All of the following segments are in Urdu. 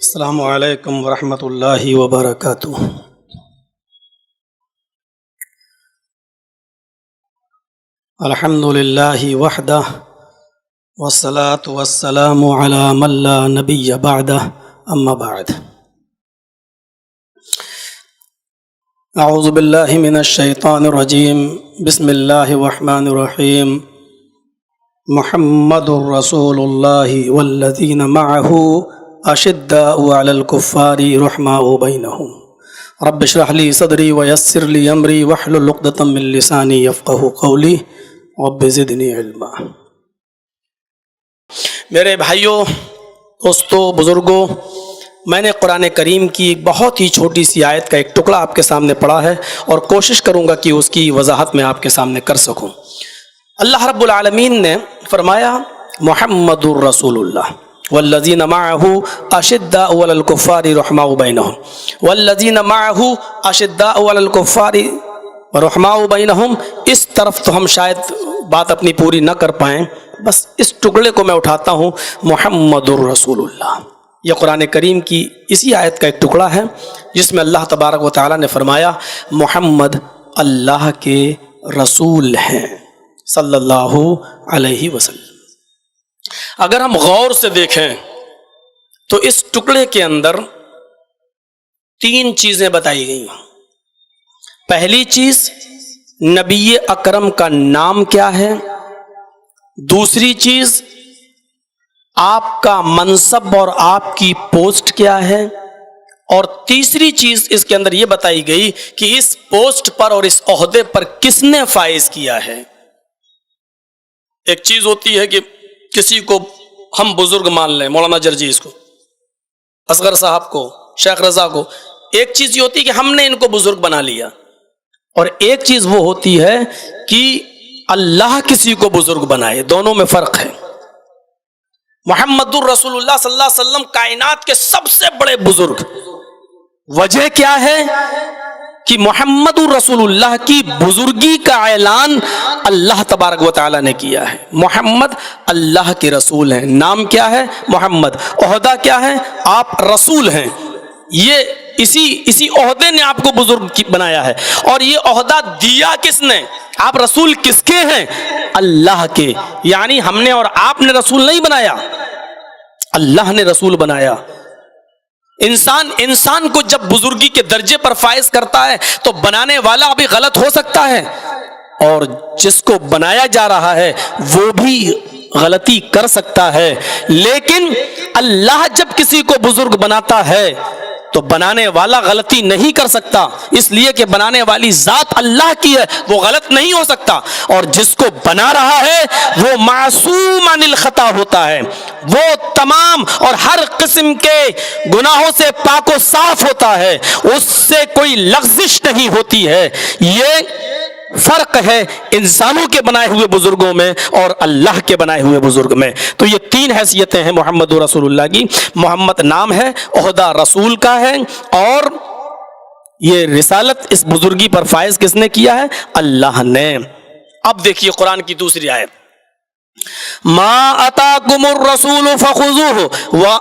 السلام علیکم ورحمۃ اللہ وبرکاتہ۔ الحمد للہ وحدہ والصلاة والسلام علی من لا نبی بعدہ، اما بعد۔ اعوذ باللہ من الشیطان الرجیم، بسم اللہ الرحمن الرحیم۔ محمد رسول اللہ والذین معہ اشداء علی الکفار رحماء بینہم، رب اشرح لی صدری ویسر لی امری واحلل عقدۃ من لسانی یفقہوا قولی رب زدنی علما۔ میرے بھائیوں، دوستوں، بزرگوں، میں نے قرآن کریم کی ایک بہت ہی چھوٹی سی آیت کا ایک ٹکڑا آپ کے سامنے پڑھا ہے اور کوشش کروں گا کہ اس کی وضاحت میں آپ کے سامنے کر سکوں۔ اللہ رب العالمین نے فرمایا محمد الرسول اللہ والذین معہ اشداء علی الکفار رحماء بینہم، والذین معہ اشداء علی الکفار رحماء بینہم، اس طرف تو ہم شاید بات اپنی پوری نہ کر پائیں، بس اس ٹکڑے کو میں اٹھاتا ہوں، محمد الرسول اللہ۔ یہ قرآن کریم کی اسی آیت کا ایک ٹکڑا ہے جس میں اللہ تبارک و تعالیٰ نے فرمایا محمد اللہ کے رسول ہیں صلی اللہ علیہ وسلم۔ اگر ہم غور سے دیکھیں تو اس ٹکڑے کے اندر تین چیزیں بتائی گئی ہیں۔ پہلی چیز، نبی اکرم کا نام کیا ہے۔ دوسری چیز، آپ کا منصب اور آپ کی پوسٹ کیا ہے۔ اور تیسری چیز اس کے اندر یہ بتائی گئی کہ اس پوسٹ پر اور اس عہدے پر کس نے فائز کیا ہے۔ ایک چیز ہوتی ہے کہ کسی کو ہم بزرگ مان لیں، مولانا جرجیز کو، اصغر صاحب کو، شیخ رضا کو۔ ایک چیز یہ ہوتی ہے کہ ہم نے ان کو بزرگ بنا لیا، اور ایک چیز وہ ہوتی ہے کہ اللہ کسی کو بزرگ بنائے۔ دونوں میں فرق ہے۔ محمد الرسول اللہ صلی اللہ علیہ وسلم کائنات کے سب سے بڑے بزرگ۔ وجہ کیا ہے کہ محمد الرسول اللہ کی بزرگی کا اعلان اللہ تبارک و تعالیٰ نے کیا ہے۔ محمد اللہ کے رسول ہیں۔ نام کیا ہے؟ محمد۔ عہدہ کیا ہے؟ آپ رسول ہیں۔ یہ اسی عہدے نے آپ کو بزرگ بنایا ہے۔ اور یہ عہدہ دیا کس نے؟ آپ رسول کس کے ہیں؟ اللہ کے۔ یعنی ہم نے اور آپ نے رسول نہیں بنایا، اللہ نے رسول بنایا۔ انسان کو جب بزرگی کے درجے پر فائز کرتا ہے تو بنانے والا بھی غلط ہو سکتا ہے، اور جس کو بنایا جا رہا ہے وہ بھی غلطی کر سکتا ہے۔ لیکن اللہ جب کسی کو بزرگ بناتا ہے تو بنانے والا غلطی نہیں کر سکتا، اس لیے کہ بنانے والی ذات اللہ کی ہے، وہ غلط نہیں ہو سکتا۔ اور جس کو بنا رہا ہے وہ معصوم عن الخطا ہوتا ہے، وہ تمام اور ہر قسم کے گناہوں سے پاک و صاف ہوتا ہے، اس سے کوئی لغزش نہیں ہوتی ہے۔ یہ فرق ہے انسانوں کے بنائے ہوئے بزرگوں میں اور اللہ کے بنائے ہوئے بزرگ میں۔ تو یہ تین حیثیتیں ہیں محمد رسول اللہ کی۔ محمد نام ہے، عہدہ رسول کا ہے، اور یہ رسالت اس بزرگی پر فائز کس نے کیا ہے؟ اللہ نے۔ اب دیکھیے قرآن کی دوسری آیت، ما اتاکم الرسول فخذوہ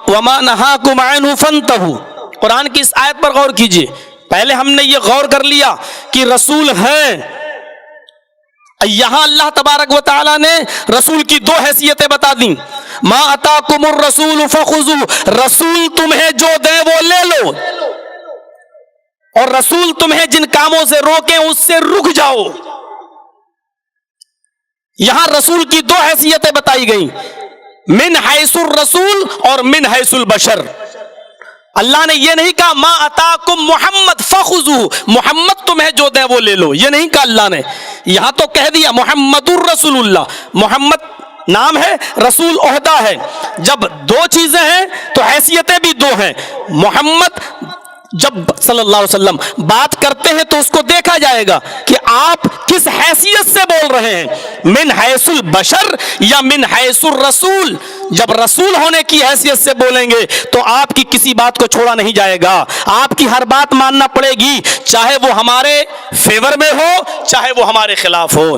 وما نہاکم عنہ فانتہوا۔ قرآن کی اس آیت پر غور کیجیے۔ پہلے ہم نے یہ غور کر لیا کہ رسول ہیں۔ یہاں اللہ تبارک و تعالیٰ نے رسول کی دو حیثیتیں بتا دیں۔ ما اتاکم الرسول فخذوہ، رسول تمہیں جو دے وہ لے لو، اور رسول تمہیں جن کاموں سے روکیں اس سے رک جاؤ۔ یہاں رسول کی دو حیثیتیں بتائی گئیں، من حیث الرسول اور من حیث البشر۔ اللہ نے یہ نہیں کہا ما اتاکم محمد فخذوہ، محمد تمہیں جو دے وہ لے لو، یہ نہیں کہا اللہ نے۔ یہاں تو کہہ دیا محمد الرسول اللہ، محمد نام ہے، رسول عہدہ ہے۔ جب دو چیزیں ہیں تو حیثیتیں بھی دو ہیں۔ محمد جب صلی اللہ علیہ وسلم بات کرتے ہیں تو اس کو دیکھا جائے گا کہ آپ کس حیثیت سے بول رہے ہیں، من حیث البشر یا من حیث الرسول۔ جب رسول ہونے کی حیثیت سے بولیں گے تو آپ کی کسی بات کو چھوڑا نہیں جائے گا، آپ کی ہر بات ماننا پڑے گی، چاہے وہ ہمارے فیور میں ہو چاہے وہ ہمارے خلاف ہو۔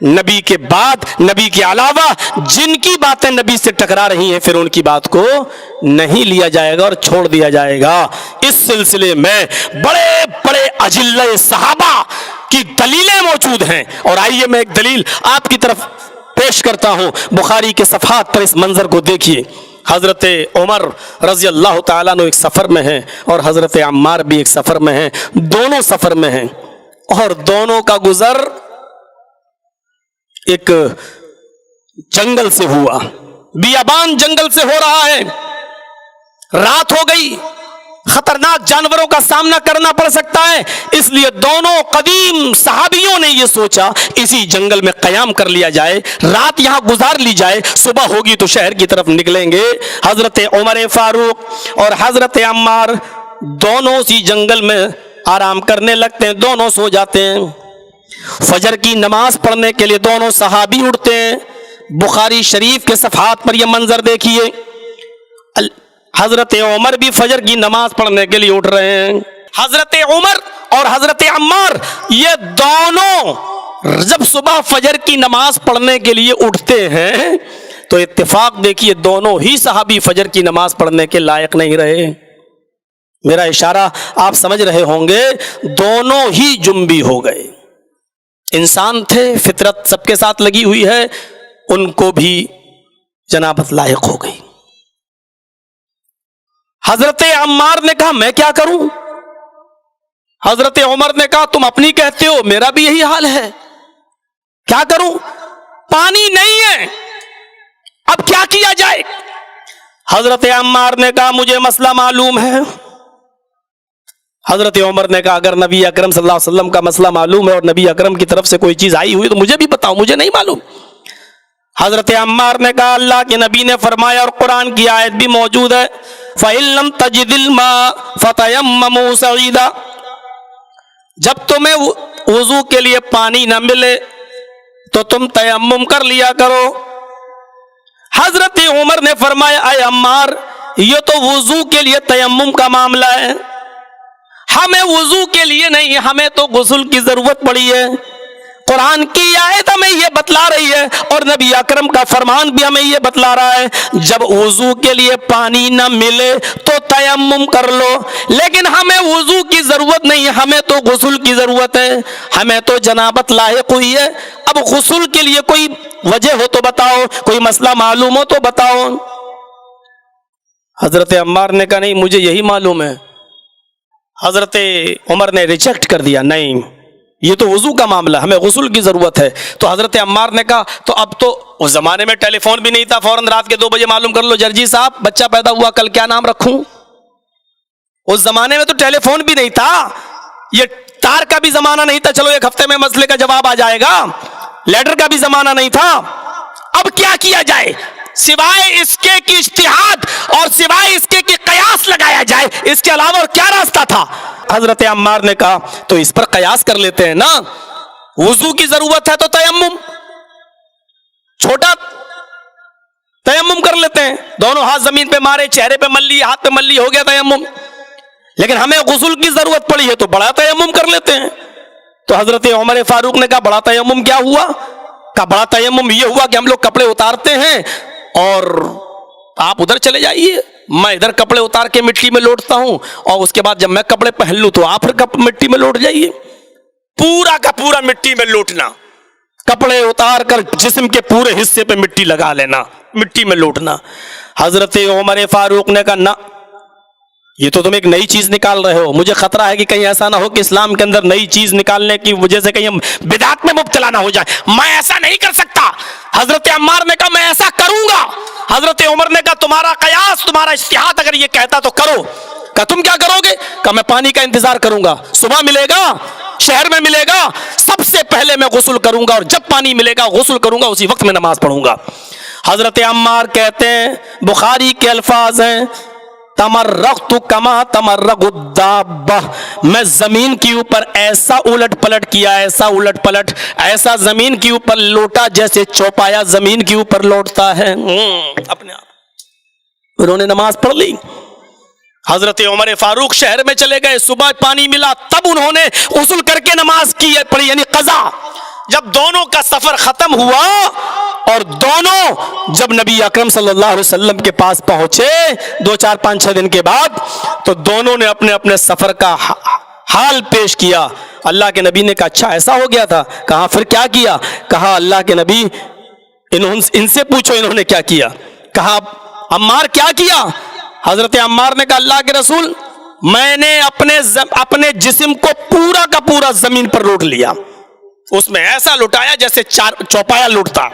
نبی کے بعد نبی کے علاوہ جن کی باتیں نبی سے ٹکرا رہی ہیں پھر ان کی بات کو نہیں لیا جائے گا اور چھوڑ دیا جائے گا۔ اس سلسلے میں بڑے بڑے اجلہ صحابہ کی دلیلیں موجود ہیں، اور آئیے میں ایک دلیل آپ کی طرف پیش کرتا ہوں۔ بخاری کے صفحات پر اس منظر کو دیکھیے۔ حضرت عمر رضی اللہ تعالیٰ عنہ ایک سفر میں ہیں اور حضرت عمار بھی ایک سفر میں ہیں، دونوں سفر میں ہیں، اور دونوں کا گزر ایک جنگل سے ہوا، بیابان جنگل سے ہو رہا ہے، رات ہو گئی، خطرناک جانوروں کا سامنا کرنا پڑ سکتا ہے، اس لیے دونوں قدیم صحابیوں نے یہ سوچا اسی جنگل میں قیام کر لیا جائے، رات یہاں گزار لی جائے، صبح ہوگی تو شہر کی طرف نکلیں گے۔ حضرت عمر فاروق اور حضرت عمار دونوں اسی جنگل میں آرام کرنے لگتے ہیں، دونوں سو جاتے ہیں۔ فجر کی نماز پڑھنے کے لیے دونوں صحابی اٹھتے ہیں۔ بخاری شریف کے صفحات پر یہ منظر دیکھیے، حضرت عمر بھی فجر کی نماز پڑھنے کے لیے اٹھ رہے ہیں۔ حضرت عمر اور حضرت عمار یہ دونوں جب صبح فجر کی نماز پڑھنے کے لیے اٹھتے ہیں تو اتفاق دیکھیے دونوں ہی صحابی فجر کی نماز پڑھنے کے لائق نہیں رہے۔ میرا اشارہ آپ سمجھ رہے ہوں گے، دونوں ہی جنبی ہو گئے، انسان تھے، فطرت سب کے ساتھ لگی ہوئی ہے، ان کو بھی جنابت لاحق ہو گئی۔ حضرت عمار نے کہا میں کیا کروں؟ حضرت عمر نے کہا تم اپنی کہتے ہو، میرا بھی یہی حال ہے، کیا کروں؟ پانی نہیں ہے، اب کیا کیا جائے؟ حضرت عمار نے کہا مجھے مسئلہ معلوم ہے۔ حضرت عمر نے کہا اگر نبی اکرم صلی اللہ علیہ وسلم کا مسئلہ معلوم ہے اور نبی اکرم کی طرف سے کوئی چیز آئی ہوئی تو مجھے بھی بتاؤ، مجھے نہیں معلوم۔ حضرت عمار نے کہا اللہ کے نبی نے فرمایا، اور قرآن کی آیت بھی موجود ہے، فَإِن لَمْ تَجِدِ الْمَاءَ فَتَيَمَّمُوا صَعِيدًا، جب تمہیں وضو کے لیے پانی نہ ملے تو تم تیمم کر لیا کرو۔ حضرت عمر نے فرمایا اے عمار، یہ تو وضو کے لیے تیمم کا معاملہ ہے، ہمیں وضو کے لیے نہیں، ہمیں تو غسل کی ضرورت پڑی ہے۔ قرآن کی آیت ہمیں یہ بتلا رہی ہے اور نبی اکرم کا فرمان بھی ہمیں یہ بتلا رہا ہے، جب وضو کے لیے پانی نہ ملے تو تیمم کر لو، لیکن ہمیں وضو کی ضرورت نہیں، ہمیں تو غسل کی ضرورت ہے، ہمیں تو جنابت لاحق ہوئی ہے، اب غسل کے لیے کوئی وجہ ہو تو بتاؤ، کوئی مسئلہ معلوم ہو تو بتاؤ۔ حضرت عمار نے کہا نہیں مجھے یہی معلوم ہے۔ حضرت عمر نے ریجیکٹ کر دیا، نہیں یہ تو وضو کا معاملہ، ہمیں غسل کی ضرورت ہے۔ تو حضرت عمار نے کہا تو اب تو اس زمانے میں ٹیلی فون بھی نہیں تھا، فوراً رات کے 2 بجے معلوم کر لو جرجی صاحب بچہ پیدا ہوا کل کیا نام رکھوں۔ اس زمانے میں تو ٹیلی فون بھی نہیں تھا، یہ تار کا بھی زمانہ نہیں تھا، چلو ایک ہفتے میں مسئلے کا جواب آ جائے گا، لیٹر کا بھی زمانہ نہیں تھا۔ اب کیا کیا جائے سوائے اس کے کہ اجتہاد اور سوائے اس کے کہ قیاس لگایا جائے، اس کے علاوہ اور کیا راستہ تھا؟ حضرت عمار نے کہا تو اس پر قیاس کر لیتے ہیں نا، وضو کی ضرورت ہے تو تیمم، چھوٹا تیمم کر لیتے ہیں، دونوں ہاتھ زمین پہ مارے، چہرے پہ ملی، ہاتھ پہ ملی، ہو گیا تیمم۔ لیکن ہمیں غسل کی ضرورت پڑی ہے تو بڑا تیمم کر لیتے ہیں۔ تو حضرت عمر فاروق نے کہا بڑا تیمم کیا ہوا؟ کہا بڑا تیمم یہ ہوا کہ ہم لوگ کپڑے اتارتے ہیں اور آپ ادھر چلے جائیے، میں ادھر کپڑے اتار کے مٹی میں لوٹتا ہوں، اور اس کے بعد جب میں کپڑے پہن لوں تو آپ پھر مٹی میں لوٹ جائیے۔ پورا کا پورا مٹی میں لوٹنا، کپڑے اتار کر جسم کے پورے حصے پہ مٹی لگا لینا، مٹی میں لوٹنا۔ حضرت عمر فاروق نے کہا نہ، یہ تو تم ایک نئی چیز نکال رہے ہو، مجھے خطرہ ہے کہ کہیں ایسا نہ ہو کہ اسلام کے اندر نئی چیز نکالنے کی وجہ سے کہیں ہم بدعت میں مبتلا نہ ہو جائیں، میں ایسا نہیں کر سکتا۔ حضرت عمار نے کہا میں ایسا کروں گا۔ حضرت عمر نے کہا تمہارا قیاس، تمہارا اجتہاد اگر یہ کہتا تو کرو۔ کہا تم کیا کرو گے؟ کہا میں پانی کا انتظار کروں گا، صبح ملے گا، شہر میں ملے گا، سب سے پہلے میں غسل کروں گا اور جب پانی ملے گا غسل کروں گا، اسی وقت میں نماز پڑھوں گا۔ حضرت عمار کہتے ہیں، بخاری کے الفاظ ہیں، تمرغت کما تمرغ الدابہ، میں زمین کے اوپر ایسا الٹ پلٹ کیا، ایسا الٹ پلٹ، ایسا زمین کے اوپر لوٹا جیسے چوپایا زمین کے اوپر لوٹتا ہے، اپنے آپ۔ انہوں نے نماز پڑھ لی۔ حضرت عمر فاروق شہر میں چلے گئے، صبح پانی ملا تب انہوں نے غسل کر کے نماز کی پڑھی، یعنی قضا۔ جب دونوں کا سفر ختم ہوا اور دونوں جب نبی اکرم صلی اللہ علیہ وسلم کے پاس پہنچے 2 4 5 6 دن کے بعد، تو دونوں نے اپنے اپنے سفر کا حال پیش کیا۔ اللہ کے نبی نے کہا اچھا ایسا ہو گیا تھا؟ کہا پھر کیا کیا؟ کہا اللہ کے نبی ان سے پوچھو انہوں نے کیا کیا۔ کہا عمار کیا کیا؟ حضرت عمار نے کہا اللہ کے رسول میں نے اپنے جسم کو پورا کا پورا زمین پر لوٹ لیا، اس میں ایسا لٹایا جیسے چوپایا لوٹتا۔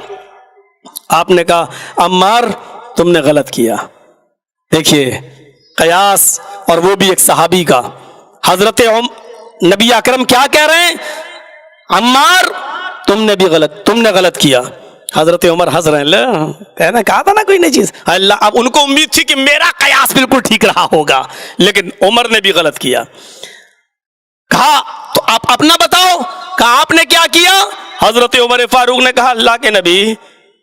آپ نے کہا عمار تم نے غلط کیا۔ دیکھیے قیاس، اور وہ بھی ایک صحابی کا۔ حضرت نبی اکرم کیا کہہ رہے ہیں؟ عمار تم نے غلط کیا۔ حضرت عمر ہنس رہے ہیں، کہنا کہا تھا نا کوئی نئی چیز۔ اللہ، اب ان کو امید تھی کہ میرا قیاس بالکل ٹھیک رہا ہوگا، لیکن عمر نے بھی غلط کیا۔ کہا تو آپ اپنا بتاؤ، کہا آپ نے کیا کیا؟ حضرت عمر فاروق نے کہا اللہ کے نبی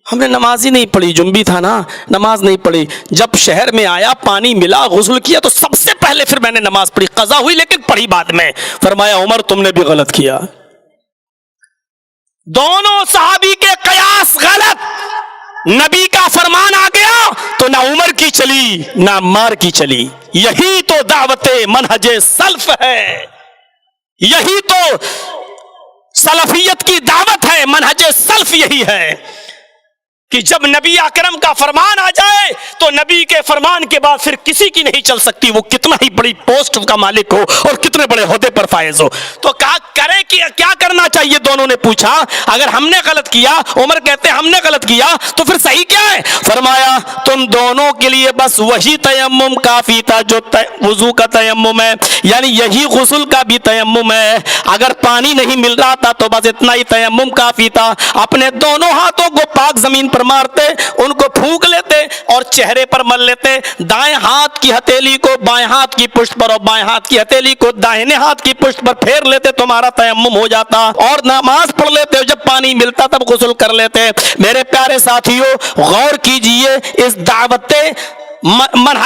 ہم نے نماز ہی نہیں پڑھی، جنبی تھا نا، نماز نہیں پڑھی۔ جب شہر میں آیا پانی ملا، غسل کیا تو سب سے پہلے پھر میں نے نماز پڑھی، قضا ہوئی لیکن پڑھی بعد میں۔ فرمایا عمر تم نے بھی غلط کیا۔ دونوں صحابی کے قیاس غلط، نبی کا فرمان آ گیا تو نہ عمر کی چلی نہ عمار کی چلی۔ یہی تو دعوت منہج سلف ہے، یہی تو سلفیت کی دعوت ہے، منہج سلف یہی ہے کہ جب نبی اکرم کا فرمان آ جائے تو نبی کے فرمان کے بعد پھر کسی کی نہیں چل سکتی، وہ کتنا ہی بڑی پوسٹ کا مالک ہو اور کتنے بڑے عہدے پر فائز ہو۔ تو کہا کرے کیا کرنا چاہیے؟ دونوں نے پوچھا اگر ہم نے غلط کیا، عمر کہتے ہم نے غلط کیا، تو پھر صحیح کیا ہے؟ فرمایا تم دونوں کے لیے بس وہی تیمم کافی تھا جو وضو کا تیمم ہے، یعنی یہی غسل کا بھی تیمم ہے۔ اگر پانی نہیں مل رہا تھا تو بس اتنا ہی تیمم کافی تھا۔ اپنے دونوں ہاتھوں کو پاک زمین پر مارتے، ان کو پھونک لیتے اور چہرے پر مل لیتے، دائیں ہاتھ کی ہتھیلی کو بائیں ہاتھ کی پشت پر اور بائیں ہاتھ کی ہتھیلی کو داہنے ہاتھ کی پشت پر پھیر لیتے، تمہارا تیمم ہو جاتا، اور نماز پڑھ لیتے، جب پانی ملتا تب غسل کر لیتے۔ میرے پیارے ساتھیوں غور کیجئے اس دعوت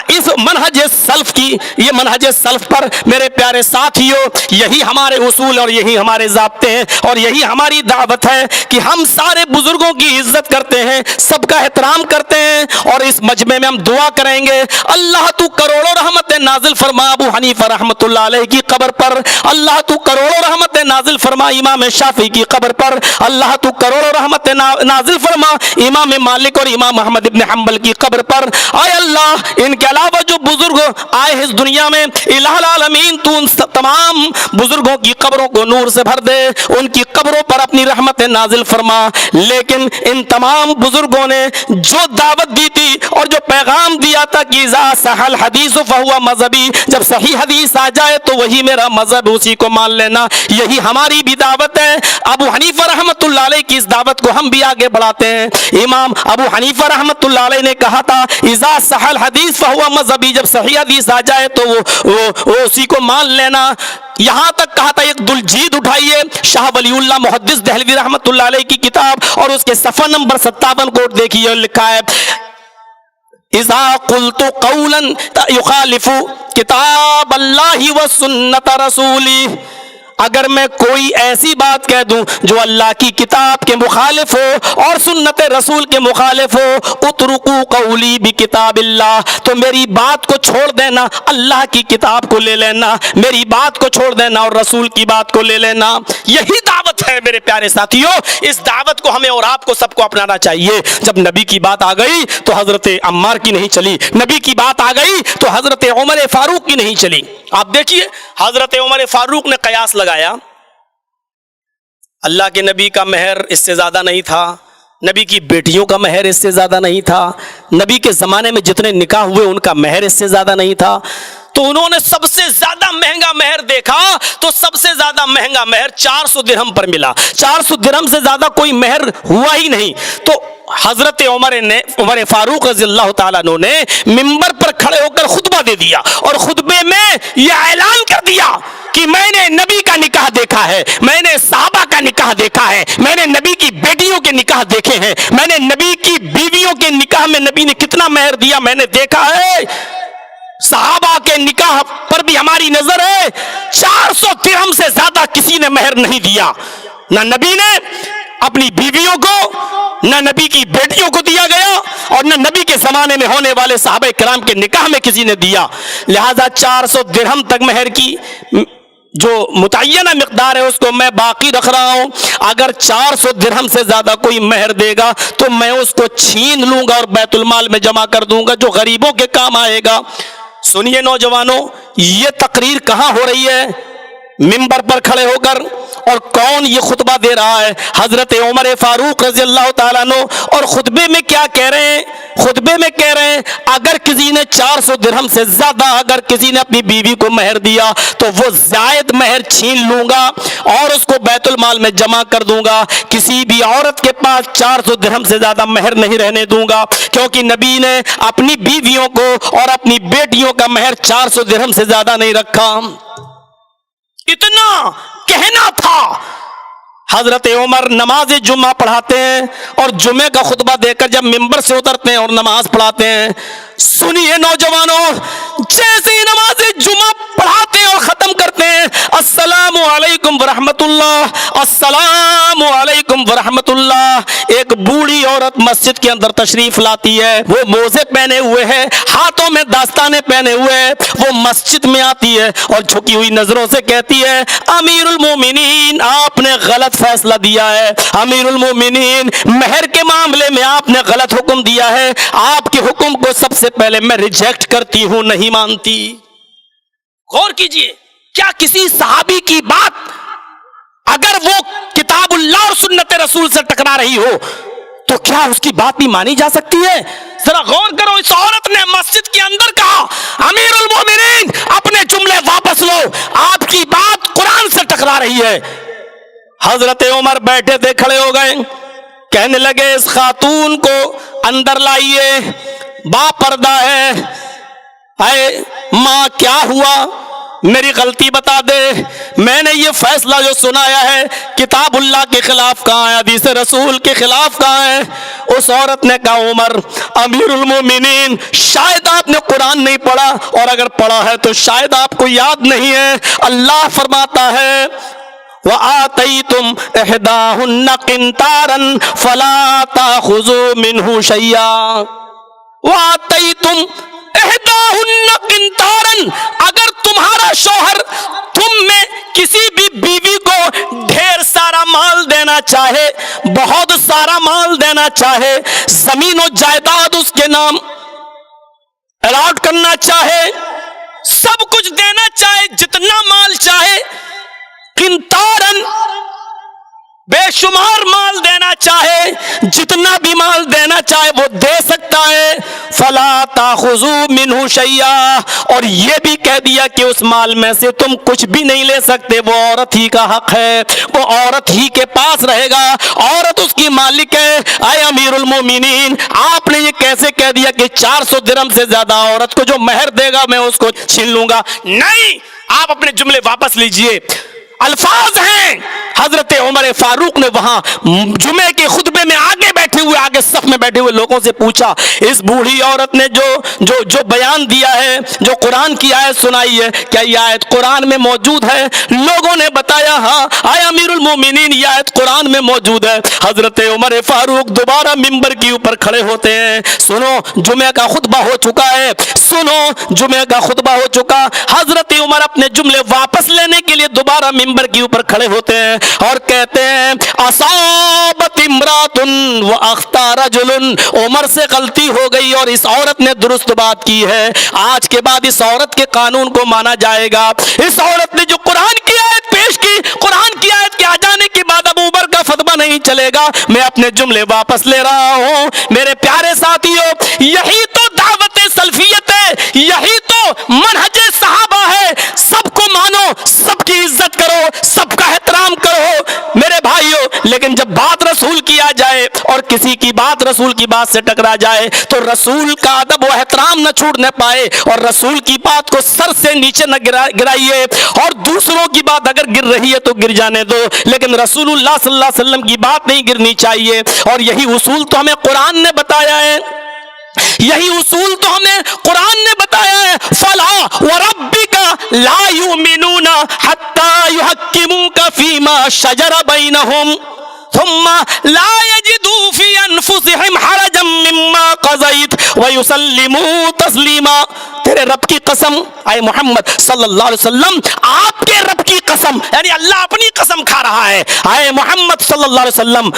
اس منہج سلف کی، یہ منہج سلف پر میرے پیارے ساتھیوں یہی ہمارے اصول اور یہی ہمارے ضابطے ہیں اور یہی ہماری دعوت ہے کہ ہم سارے بزرگوں کی عزت کرتے ہیں، سب کا احترام کرتے ہیں، اور اس مجمع میں ہم دعا کریں گے اللہ تو کروڑوں رحمت نازل فرما ابو حنیفہ رحمۃ اللہ علیہ کی قبر پر، اللہ تو کروڑوں رحمت نازل فرما امام شافعی کی قبر پر، اللہ تو کروڑوں رحمت نازل فرما امام مالک اور امام احمد ابن حنبل کی قبر پر۔ اے اللہ ان کے علاوہ جو بزرگ آئے اس دنیا میں، الہ العالمین تو ان تمام بزرگوں کی قبروں کو نور سے بھر دے، ان کی قبروں پر اپنی رحمت نازل فرما۔ لیکن ان تمام بزرگوں نے جو دعوت دی تھی اور جو پیغام دیا تھا کہ اذا صح الحدیث فہو مذہبی، جب صحیح حدیث آ جائے تو وہی میرا مذہب، اسی کو مان لینا، یہی ہماری بھی دعوت ہے۔ ابو حنیفہ رحمۃ اللہ علیہ کی اس دعوت کو ہم بھی آگے بڑھاتے ہیں۔ امام ابو حنیفہ رحمۃ اللہ علیہ نے کہا تھا اذا صح الحدیث فہو مذہبی، جب صحیح حدیث آ جائے تو وہ اسی کو مان لینا۔ یہاں تک کہا تھا ایک دلجید اٹھائیے شاہ ولی اللہ محدث دہلوی رحمۃ اللہ علیہ کی کتاب اور اس کے صفحہ نمبر 57 کو دیکھیے، لکھا ہے اذا قلت قولا یخالف کتاب اللہ و سنت رسولی، اگر میں کوئی ایسی بات کہہ دوں جو اللہ کی کتاب کے مخالف ہو اور سنت رسول کے مخالف ہو، اترکو قولی بکتاب اللہ، تو میری بات کو چھوڑ دینا، اللہ کی کتاب کو لے لینا، میری بات کو چھوڑ دینا اور رسول کی بات کو لے لینا۔ یہی دعوت ہے میرے پیارے ساتھیوں، اس دعوت کو ہمیں اور آپ کو سب کو اپنانا چاہیے۔ جب نبی کی بات آ گئی تو حضرت عمار کی نہیں چلی، نبی کی بات آ گئی تو حضرت عمر فاروق کی نہیں چلی۔ آپ دیکھیے حضرت عمر فاروق نے قیاس لگایا، اللہ کے نبی کا مہر اس سے زیادہ نہیں تھا، نبی کی بیٹیوں کا مہر اس سے زیادہ نہیں تھا، نبی کے زمانے میں جتنے نکاح ہوئے ان کا مہر اس سے زیادہ نہیں تھا، تو انہوں نے سب سے زیادہ مہنگا مہر دیکھا تو سب سے زیادہ مہنگا مہر 400 درہم پر ملا۔ 400 درہم سے زیادہ کوئی مہر ہوا ہی نہیں۔ تو حضرت عمر فاروق رضی اللہ تعالیٰ عنہ نے منبر پر کھڑے ہو کر خطبہ دے دیا اور خطبے میں یہ اعلان کر دیا کہ میں نے نبی کا نکاح دیکھا ہے، میں نے صحابہ کا نکاح دیکھا ہے، میں نے نبی کی بیٹیوں کے نکاح دیکھے ہیں، میں نے نبی کی بیویوں کے نکاح میں نبی نے کتنا مہر دیا میں نے دیکھا ہے، صحابہ کے نکاح پر بھی ہماری نظر ہے، 400 درہم سے زیادہ کسی نے مہر نہیں دیا، نہ نبی نے اپنی بیویوں کو نہ نبی کی بیٹیوں کو دیا گیا اور نہ نبی کے زمانے میں ہونے والے صحابہ کرام کے نکاح میں کسی نے دیا. لہذا 400 درہم تک مہر کی جو متعینہ مقدار ہے اس کو میں باقی رکھ رہا ہوں. اگر 400 درہم سے زیادہ کوئی مہر دے گا تو میں اس کو چھین لوں گا اور بیت المال میں جمع کر دوں گا جو غریبوں کے کام آئے گا. سنیے نوجوانوں، یہ تقریر کہاں ہو رہی ہے؟ ممبر پر کھڑے ہو کر. اور کون یہ خطبہ دے رہا ہے؟ حضرت عمر فاروق رضی اللہ تعالیٰ عنہ. اور خطبے میں کیا کہہ رہے ہیں؟ خطبے میں کہہ رہے ہیں اگر کسی نے 400 درہم سے زیادہ اگر کسی نے اپنی بیوی کو مہر دیا تو وہ زائد مہر چھین لوں گا اور اس کو بیت المال میں جمع کر دوں گا. کسی بھی عورت کے پاس 400 درہم سے زیادہ مہر نہیں رہنے دوں گا، کیونکہ نبی نے اپنی بیویوں کو اور اپنی بیٹیوں کا مہر 400 درہم سے زیادہ نہیں رکھا. اتنا کہنا تھا. حضرت عمر نماز جمعہ پڑھاتے ہیں اور جمعے کا خطبہ دے کر جب ممبر سے اترتے ہیں اور نماز پڑھاتے ہیں، سنیے نوجوانوں، جیسے ہی نماز جمعہ پڑھاتے ہیں اور ختم کرتے ہیں السلام علیکم ورحمت اللہ، السلام علیکم ورحمت اللہ، ایک بوڑھی عورت مسجد کے اندر تشریف لاتی ہے. وہ موزے پہنے ہوئے ہے، ہاتھوں میں داستانے پہنے ہوئے، وہ مسجد میں آتی ہے اور جھکی ہوئی نظروں سے کہتی ہے امیر المومنین آپ نے غلط فیصلہ دیا ہے، امیر المومنین مہر کے معاملے میں آپ نے غلط حکم دیا ہے، آپ کے حکم کو سب سے پہلے میں ریجیکٹ کرتی ہوں، نہیں مانتی. غور کیجئے، کیا کسی صحابی کی بات اگر وہ کتاب اللہ اور سنت رسول سے ٹکرا رہی ہو تو کیا اس کی بات بھی مانی جا سکتی ہے؟ ذرا غور کرو، اس عورت نے مسجد کے اندر کہا امیر المومنین اپنے جملے واپس لو، آپ کی بات قرآن سے ٹکرا رہی ہے. حضرت عمر بیٹھے تھے، کھڑے ہو گئے، کہنے لگے اس خاتون کو اندر لائیے، با پردہ ہے. اے ماں کیا ہوا؟ میری غلطی بتا دے، میں نے یہ فیصلہ جو سنایا ہے کتاب اللہ کے خلاف کہاں ہے، حدیث رسول کے خلاف کہاں ہے؟ اس عورت نے کہا عمر امیر المومنین شاید آپ نے قرآن نہیں پڑھا، اور اگر پڑھا ہے تو شاید آپ کو یاد نہیں ہے. اللہ فرماتا ہے وَآتَيْتُمْ إِحْدَاهُنَّ قِنْطَارًا فَلَا تَأْخُذُوا مِنْهُ شَيْئًا. وَآتَيْتُمْ إِحْدَاهُنَّ قِنْطَارًا، اگر تمہارا شوہر تم میں کسی بھی بیوی کو ڈھیر سارا مال دینا چاہے، بہت سارا مال دینا چاہے، زمین و جائیداد اس کے نام الاٹ کرنا چاہے، سب کچھ دینا چاہے، جتنا مال چاہے، قنطارن بے شمار مال دینا چاہے، جتنا بھی مال دینا چاہے وہ دے سکتا ہے. فلا تاخذوا منہ شیئا، اور یہ بھی کہہ دیا کہ اس مال میں سے تم کچھ بھی نہیں لے سکتے، وہ عورت ہی کا حق ہے، وہ عورت ہی کے پاس رہے گا، عورت اس کی مالک ہے. اے امیر المومنین آپ نے یہ کیسے کہہ دیا کہ 400 درہم سے زیادہ عورت کو جو مہر دے گا میں اس کو چھین لوں گا؟ نہیں، آپ اپنے جملے واپس لیجئے. الفاظ ہیں حضرت عمر فاروق نے وہاں جمعے کے خطبے میں آگے بیٹھے ہوئے، آگے صف میں بیٹھے ہوئے لوگوں سے پوچھا اس بوڑھی عورت نے جو بیان دیا ہے، جو قرآن کی آیت سنائی ہے، کیا یہ آیت قرآن میں موجود ہے؟ لوگوں نے بتایا ہاں. اے امیر المومنین یہ آیت قرآن میں موجود ہے. حضرت عمر فاروق دوبارہ ممبر کے اوپر کھڑے ہوتے ہیں. سنو جمعہ کا خطبہ ہو چکا ہے، سنو جمعہ کا خطبہ ہو چکا. حضرت عمر اپنے جملے واپس لینے کے لیے دوبارہ ممبر کے اوپر کھڑے ہوتے ہیں اور کہتے ہیں اصابت امرات واخطا رجل، عمر سے غلطی ہو گئی اور اس عورت نے درست بات کی ہے. آج کے بعد اس عورت کے قانون کو مانا جائے گا. اس عورت نے جو قرآن کی آیت پیش کی، قرآن کی آیت کے آ جانے کے بعد اب عمر کا فتویٰ نہیں چلے گا. میں اپنے جملے واپس لے رہا ہوں. میرے پیارے ساتھیوں، یہی تو دعوت سلفیت ہے، یہی تو منہج صحابہ ہے. سب کو مانو، سب کی عزت کرو، سب کا احترام کرو میرے بھائیوں. لیکن جب بات رسول کی آ جائے اور کسی کی بات رسول کی بات سے ٹکرا جائے تو رسول کا ادب و احترام نہ چھوڑنے پائے، اور رسول کی بات کو سر سے نیچے نہ گرائیے، اور دوسروں کی بات اگر گر رہی ہے تو گر جانے دو، لیکن رسول اللہ صلی اللہ علیہ وسلم کی بات نہیں گرنی چاہیے. اور یہی اصول تو ہمیں قرآن نے بتایا ہے، یہی اصول تو ہمیں قرآن نے بتایا ہے. فلا وربک لا یؤمنون حتی یحکموک فیما شجر بینہم. ثم لا يجدوا في انفسهم حرجا مما قضيت ويسلموا تسلیما. تیرے رب کی قسم اے محمد صلی اللہ علیہ وسلم، آپ کے رب کی قسم، یعنی اللہ اپنی قسم کھا رہا ہے، اے محمد صلی اللہ علیہ وسلم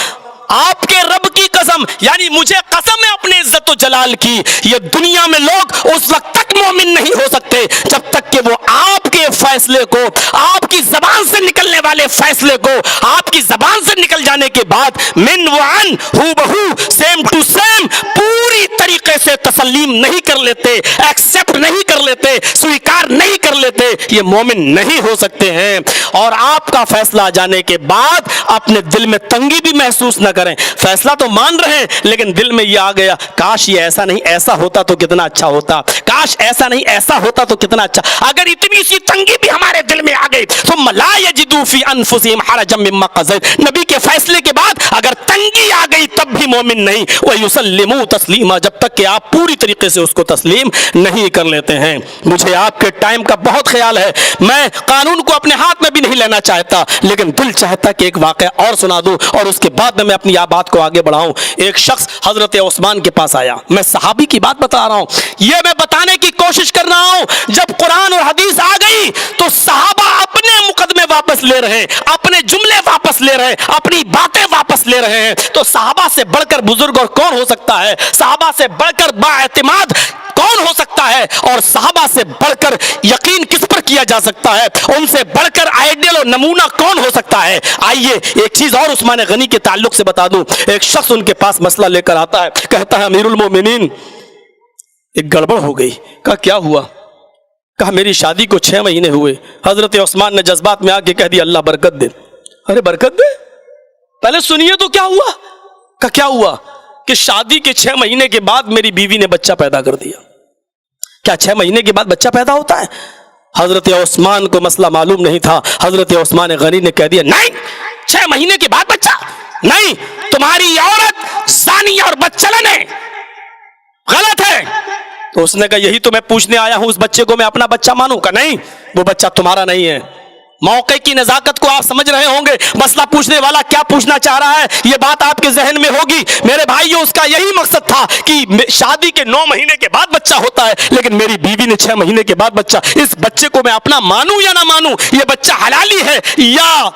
آپ کے رب کی قسم، یعنی مجھے قسم ہے اپنے عزت و جلال کی، یہ دنیا میں لوگ اس وقت تک مومن نہیں ہو سکتے جب تک کہ وہ آپ کے فیصلے کو، آپ کی زبان سے نکلنے والے فیصلے کو، آپ کی زبان سے نکل جانے کے بعد من وعن ہو بہو سیم ٹو سیم پوری طریقے سے تسلیم نہیں کر لیتے، ایکسپٹ نہیں کر لیتے، سویکار نہیں کر لیتے، یہ مومن نہیں ہو سکتے ہیں. اور آپ کا فیصلہ آ جانے کے بعد اپنے دل میں تنگی بھی محسوس نہ کریں. فیصلہ تو مان رہے ہیں لیکن دل میں یہ آ گیا کاش یہ ایسا نہیں ایسا ہوتا تو کتنا اچھا ہوتا، کاش ایسا نہیں ایسا ہوتا تو کتنا اچھا. اگر اتنی سی تنگی بھی ہمارے دل میں آ گئی ثم لا یجدوا فی انفسہم حرجا مما قضیت، نبی کے فیصلے کے بعد اگر تنگی آ گئی تب بھی مومن نہیں. ویسلموا تسلیما، جب تک کہ آپ پوری طریقے سے اس کو تسلیم نہیں کر لیتے ہیں. مجھے آپ کے ٹائم کا بہت خیال ہے، میں قانون کو اپنے ہاتھ میں بھی نہیں لینا چاہتا لیکن دل چاہتا کہ ایک واقعہ اور سنا دوں اور اس کے بعد میں اپنی بات کو آگے بڑھاؤں. ایک شخص حضرت عثمان کے پاس آیا، میں صحابی کی بات بتا رہا ہوں، یہ میں بتانے کی کوشش کر رہا ہوں جب قرآن اور حدیث آ گئی تو صحابہ اپنے مقدمے واپس لے رہے ہیں، اپنے جملے واپس لے رہے ہیں، اپنی باتیں واپس لے رہے ہیں. تو صحابہ سے بڑھ کر بزرگ اور کون ہو سکتا ہے؟ صحابہ سے بڑھ کر با اعتماد کون ہو سکتا ہے؟ اور صحابہ سے بڑھ کر یقین کس پر کیا جا سکتا ہے؟ ان سے بڑھ کر آئیڈیل اور نمونہ کون ہو سکتا ہے؟ آئیے ایک چیز اور عثمان غنی کے تعلق سے بتا دوں. ایک شخص ان کے پاس مسئلہ لے کر آتا ہے، کہتا ہے امیر المومنین ایک گڑبڑ ہو گئی. کہا کیا ہوا؟ کہا میری شادی کو 6 مہینے ہوئے. حضرت عثمان نے جذبات میں آ کے کہہ دیا اللہ برکت دے. ارے برکت دے؟ پہلے سنیے تو کیا ہوا. کہا کیا ہوا؟ کہ شادی کے 6 مہینے کے بعد میری بیوی نے بچہ پیدا کر دیا. کیا 6 مہینے کے بعد بچہ پیدا ہوتا ہے؟ حضرت عثمان کو مسئلہ معلوم نہیں تھا. حضرت عثمان غنی نے کہہ دیا نہیں، 6 مہینے کے بعد بچہ نہیں، تمہاری عورت زانی اور بدچلن ہے، غلط ہے. تو اس نے کہا یہی تو میں پوچھنے آیا ہوں، اس بچے کو میں اپنا بچہ مانوں؟ کا نہیں، وہ بچہ تمہارا نہیں ہے. موقع کی نزاکت کو آپ سمجھ رہے ہوں گے، مسئلہ پوچھنے والا کیا پوچھنا چاہ رہا ہے یہ بات آپ کے ذہن میں ہوگی. میرے بھائیو اس کا یہی مقصد تھا کہ شادی کے 9 مہینے کے بعد بچہ ہوتا ہے لیکن میری بیوی نے 6 مہینے کے بعد بچہ، اس بچے کو میں اپنا مانوں یا نہ مانوں؟ یہ بچہ حلالی ہے یا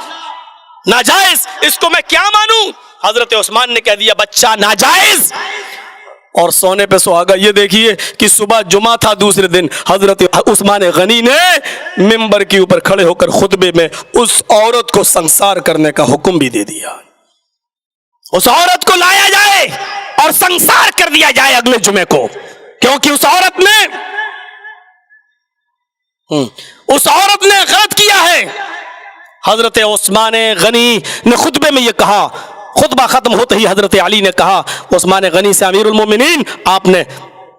ناجائز؟ اس کو میں کیا مانوں؟ حضرت عثمان نے کہہ دیا بچہ ناجائز اور سونے پہ سہاگا. یہ دیکھیے کہ صبح جمعہ تھا، دوسرے دن حضرت عثمان غنی نے ممبر کے اوپر کھڑے ہو کر خطبے میں اس عورت کو سنسار کرنے کا حکم بھی دے دیا. اس عورت کو لایا جائے اور سنسار کر دیا جائے اگلے جمعے کو، کیونکہ اس عورت نے غلط کیا ہے. حضرت عثمان غنی نے خطبے میں یہ کہا. خطبہ ختم ہوتے ہی حضرت علی نے کہا عثمان غنی سے امیر المومنین آپ نے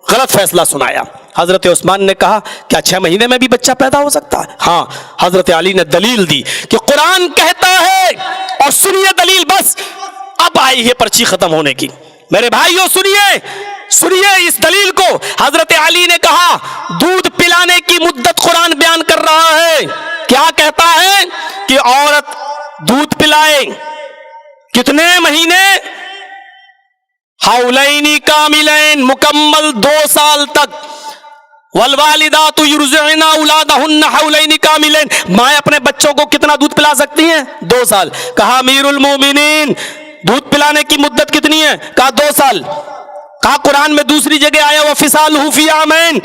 غلط فیصلہ سنایا. حضرت عثمان نے کہا کیا 6 مہینے میں بھی بچہ پیدا ہو سکتا ہے؟ ہاں. حضرت علی نے دلیل دی کہ قرآن کہتا ہے، اور سنیے دلیل، بس اب آئی ہے پرچی ختم ہونے کی. میرے بھائیو سنیے اس دلیل کو. حضرت علی نے کہا دودھ پلانے کی مدت قرآن بیان کر رہا ہے. کیا کہتا ہے؟ کہ عورت دودھ پلائے کتنے مہینے؟ حولین کاملین، مکمل 2 سال تک. والوالدات یرضعن اولادہن حولین کاملین، مائیں اپنے بچوں کو کتنا دودھ پلا سکتی ہیں؟ 2 سال. کہا امیر المومنین دودھ پلانے کی مدت کتنی ہے؟ کہا 2 سال. کہا قرآن میں دوسری جگہ آیا وفصالہ فی عامین،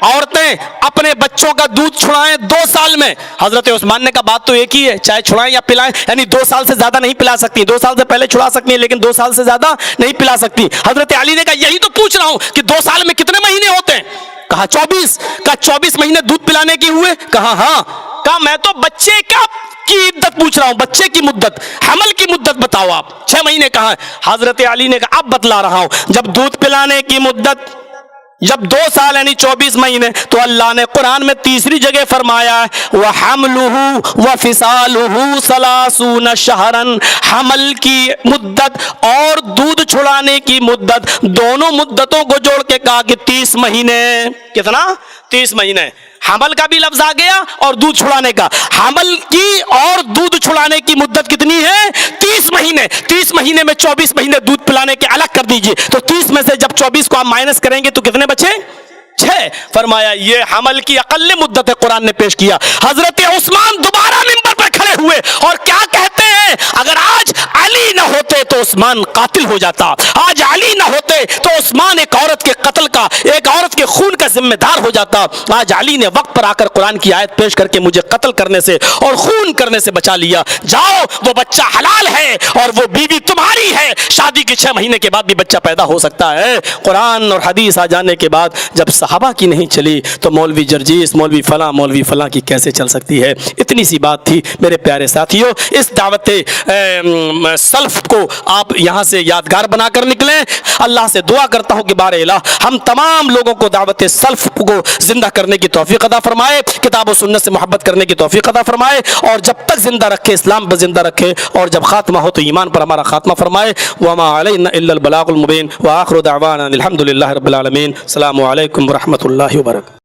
عورتیں اپنے بچوں کا دودھ چھڑائیں 2 سال میں. حضرت عثمان نے کہا بات تو ایک ہی ہے، چاہے چھڑائیں یا پلائیں، یعنی 2 سال سے زیادہ نہیں پلا سکتی. 2 سال سے پہلے چھڑا سکتی ہیں لیکن 2 سال سے زیادہ نہیں پلا سکتی. حضرت علی نے کہا یہی تو پوچھ رہا ہوں کہ 2 سال میں کتنے مہینے ہوتے ہیں؟ کہا 24. کہا 24 مہینے دودھ پلانے کے ہوئے؟ کہا ہاں. کہا میں تو بچے کی عدت پوچھ رہا ہوں، بچے کی مدت، حمل کی مدت بتاؤ آپ. 6 مہینے کہاں؟ حضرت علی نے کہا اب بتلا رہا ہوں. جب دودھ پلانے کی مدت جب 2 سال یعنی 24 مہینے، تو اللہ نے قرآن میں تیسری جگہ فرمایا ہے وَحَمْلُهُ وَفِصَالُهُ 30 شَهْرًا، حمل کی مدت اور دودھ چھڑانے کی مدت، دونوں مدتوں کو جوڑ کے کہا کہ 30 مہینے. کتنا؟ 30 مہینے. حمل کا بھی لفظ آ گیا اور دودھ چھڑانے کا. حمل کی اور دودھ چھڑانے کی مدت کتنی ہے؟ 30 مہینے. 30 مہینے میں 24 مہینے دودھ پلانے کے الگ کر دیجئے, تو 30 میں سے جب 24 کو آپ مائنس کریں گے تو کتنے بچے؟ 6. فرمایا یہ حمل کی اقل مدت قرآن نے پیش کیا. حضرت عثمان دوبارہ منبر پر کھڑے ہوئے اور کیا کہتے ہیں؟ اگر آج علی نہ ہوتے تو عثمان قاتل ہو جاتا, آج علی نہ ہوتے تو عثمان ایک عورت کے قتل کا, ایک عورت کے خون کا ذمہ دار ہو جاتا. آج علی نے وقت پر آ کر قرآن کی آیت پیش کر کے مجھے قتل کرنے سے اور خون کرنے سے بچا لیا. جاؤ, وہ بچہ حلال ہے اور وہ بیوی تمہاری ہے, شادی کے 6 مہینے کے بعد بھی بچہ پیدا ہو سکتا ہے. قرآن اور حدیث آ جانے کے بعد جب صحابہ کی نہیں چلی تو مولوی جرجیس, مولوی فلاں کی کیسے چل سکتی ہے؟ اتنی سی بات تھی میرے پیارے ساتھیوں. اس دعوت سلف کو آپ یہاں سے یادگار بنا کر نکلیں. اللہ سے دعا کرتا ہوں کہ بار الہ ہم تمام لوگوں کو دعوت سلف کو زندہ کرنے کی توفیق عطا فرمائے, کتاب و سنت سے محبت کرنے کی توفیق عطا فرمائے, اور جب تک زندہ رکھے اسلام پر زندہ رکھے, اور جب خاتمہ ہو تو ایمان پر ہمارا خاتمہ فرمائے. وما علینا الا البلاغ المبین, وآخر دعوانا الحمد للہ رب العالمین. السلام علیکم ورحمۃ اللہ وبرکاتہ.